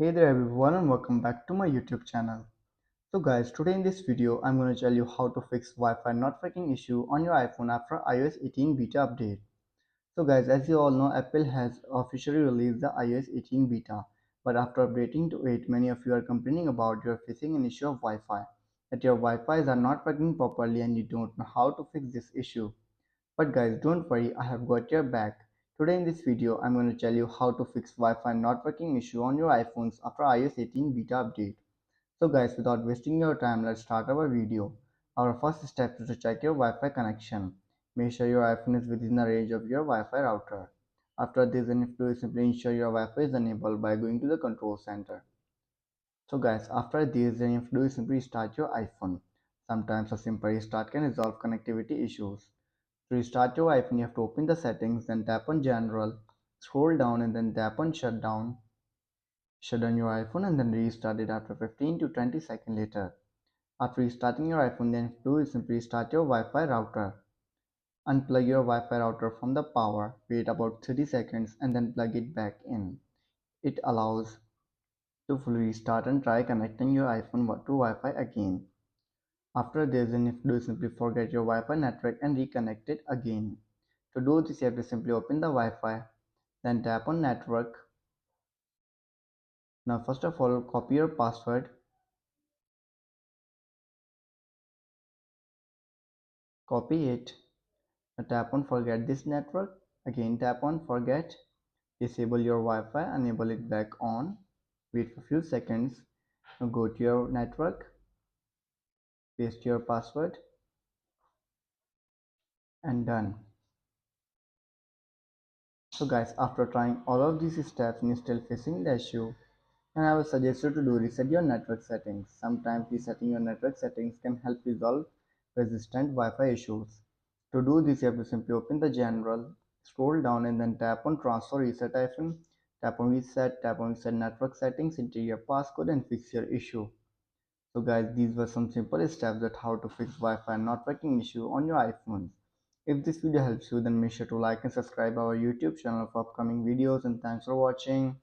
Hey there everyone and welcome back to my YouTube channel. So guys, today in this video I'm going to tell you how to fix Wi-Fi not working issue on your iPhone after iOS 18 beta update. So guys, as you all know, Apple has officially released the iOS 18 beta, but after updating to it, many of you are complaining about you're facing an issue of Wi-Fi, that your Wi-Fis are not working properly and you don't know how to fix this issue. But guys, don't worry, I have got your back. Today in this video, I'm going to tell you how to fix Wi-Fi not working issue on your iPhones after iOS 18 beta update. So guys, without wasting your time, let's start our video. Our first step is to check your Wi-Fi connection. Make sure your iPhone is within the range of your Wi-Fi router. After this, then you have to simply ensure your Wi-Fi is enabled by going to the control center. So guys, after this, then you have to do is simply restart your iPhone. Sometimes a simple restart can resolve connectivity issues. To restart your iPhone, you have to open the settings, then tap on General, scroll down and then tap on Shutdown. Shut down your iPhone and then restart it after 15 to 20 seconds later. After restarting your iPhone, then do is simply restart your Wi-Fi router. Unplug your Wi-Fi router from the power, wait about 30 seconds and then plug it back in. It allows to fully restart and try connecting your iPhone to Wi-Fi again. After this, then if do simply forget your Wi-Fi network and reconnect it again. To do this, you have to simply open the Wi-Fi, then tap on network. Now first of all, copy your password, copy it, now tap on forget this network, again tap on forget, disable your Wi-Fi, enable it back on, wait for a few seconds, now go to your network, paste your password and done. So guys, after trying all of these steps and you're still facing the issue, and I would suggest you to do reset your network settings. Sometimes resetting your network settings can help resolve persistent Wi-Fi issues. To do this, you have to simply open the general, scroll down and then tap on transfer reset iPhone, tap on reset network settings, enter your passcode and fix your issue. So guys, these were some simple steps that how to fix Wi-Fi not working issue on your iPhones. If this video helps you, then make sure to like and subscribe our YouTube channel for upcoming videos and thanks for watching.